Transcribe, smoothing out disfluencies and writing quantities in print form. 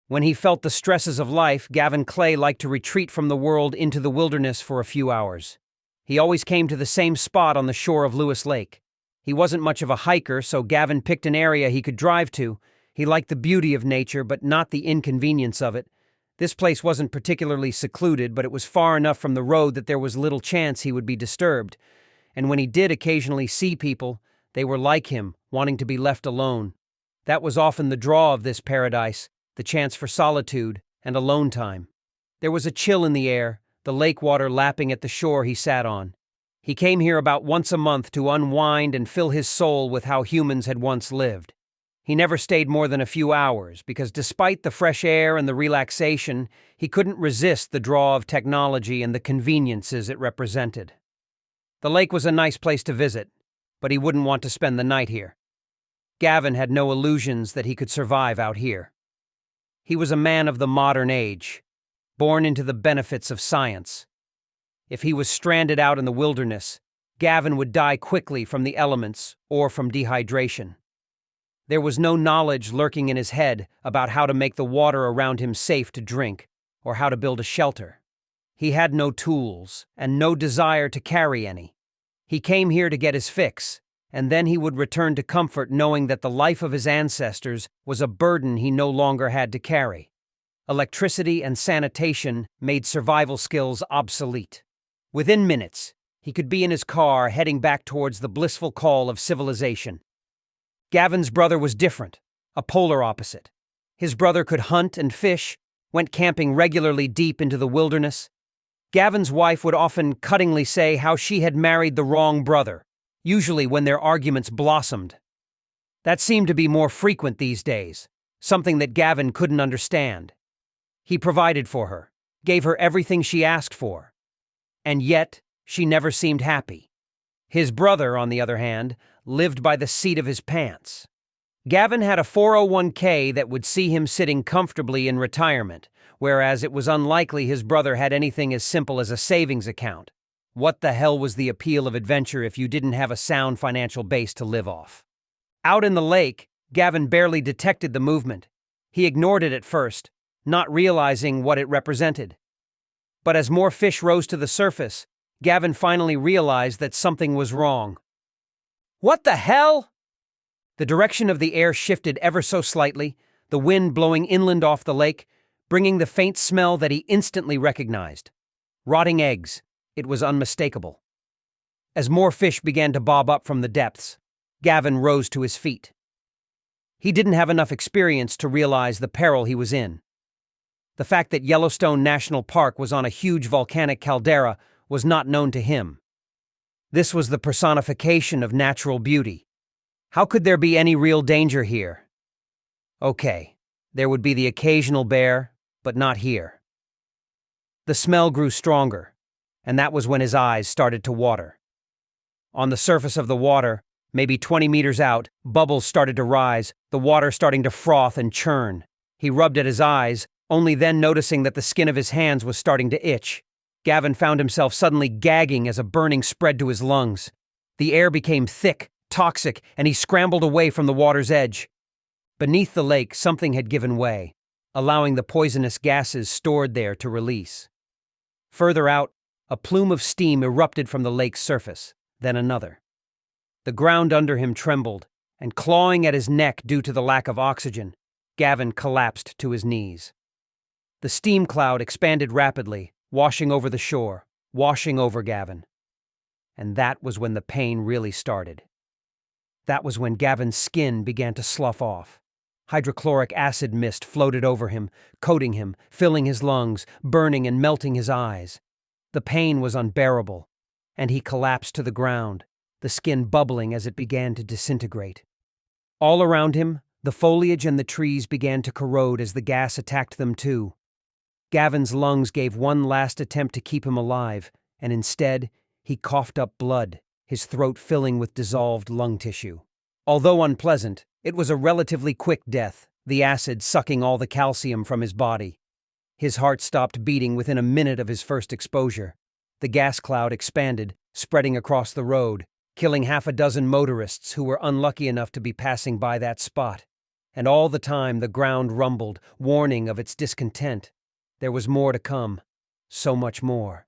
When he felt the stresses of life, Gavin Clay liked to retreat from the world into the wilderness for a few hours. He always came to the same spot on the shore of Lewis Lake. He wasn't much of a hiker, so Gavin picked an area he could drive to. He liked the beauty of nature, but not the inconvenience of it. This place wasn't particularly secluded, but it was far enough from the road that there was little chance he would be disturbed. And when he did occasionally see people, they were like him, wanting to be left alone. That was often the draw of this paradise, the chance for solitude and alone time. There was a chill in the air, the lake water lapping at the shore he sat on. He came here about once a month to unwind and fill his soul with how humans had once lived. He never stayed more than a few hours because despite the fresh air and the relaxation, he couldn't resist the draw of technology and the conveniences it represented. The lake was a nice place to visit, but he wouldn't want to spend the night here. Gavin had no illusions that he could survive out here. He was a man of the modern age, born into the benefits of science. If he was stranded out in the wilderness, Gavin would die quickly from the elements or from dehydration. There was no knowledge lurking in his head about how to make the water around him safe to drink or how to build a shelter. He had no tools and no desire to carry any. He came here to get his fix, and then he would return to comfort knowing that the life of his ancestors was a burden he no longer had to carry. Electricity and sanitation made survival skills obsolete. Within minutes, he could be in his car heading back towards the blissful call of civilization. Gavin's brother was different, a polar opposite. His brother could hunt and fish, went camping regularly deep into the wilderness. Gavin's wife would often cuttingly say how she had married the wrong brother, usually when their arguments blossomed. That seemed to be more frequent these days, something that Gavin couldn't understand. He provided for her, gave her everything she asked for, and yet she never seemed happy. His brother, on the other hand, lived by the seat of his pants. Gavin had a 401k that would see him sitting comfortably in retirement, whereas it was unlikely his brother had anything as simple as a savings account. What the hell was the appeal of adventure if you didn't have a sound financial base to live off? Out in the lake, Gavin barely detected the movement. He ignored it at first, not realizing what it represented. But as more fish rose to the surface, Gavin finally realized that something was wrong. What the hell? The direction of the air shifted ever so slightly, the wind blowing inland off the lake, bringing the faint smell that he instantly recognized. Rotting eggs. It was unmistakable. As more fish began to bob up from the depths, Gavin rose to his feet. He didn't have enough experience to realize the peril he was in. The fact that Yellowstone National Park was on a huge volcanic caldera was not known to him. This was the personification of natural beauty. How could there be any real danger here? Okay, there would be the occasional bear, but not here. The smell grew stronger, and that was when his eyes started to water. On the surface of the water, maybe 20 meters out, bubbles started to rise, the water starting to froth and churn. He rubbed at his eyes, only then noticing that the skin of his hands was starting to itch. Gavin found himself suddenly gagging as a burning spread to his lungs. The air became thick, toxic, and he scrambled away from the water's edge. Beneath the lake, something had given way, allowing the poisonous gases stored there to release. Further out, a plume of steam erupted from the lake's surface, then another. The ground under him trembled, and clawing at his neck due to the lack of oxygen, Gavin collapsed to his knees. The steam cloud expanded rapidly, washing over the shore, washing over Gavin. And that was when the pain really started. That was when Gavin's skin began to slough off. Hydrochloric acid mist floated over him, coating him, filling his lungs, burning and melting his eyes. The pain was unbearable, and he collapsed to the ground, the skin bubbling as it began to disintegrate. All around him, the foliage and the trees began to corrode as the gas attacked them too. Gavin's lungs gave one last attempt to keep him alive, and instead, he coughed up blood, his throat filling with dissolved lung tissue. Although unpleasant, it was a relatively quick death, the acid sucking all the calcium from his body. His heart stopped beating within a minute of his first exposure. The gas cloud expanded, spreading across the road, killing half a dozen motorists who were unlucky enough to be passing by that spot. and all the time the ground rumbled, warning of its discontent. There was more to come, so much more.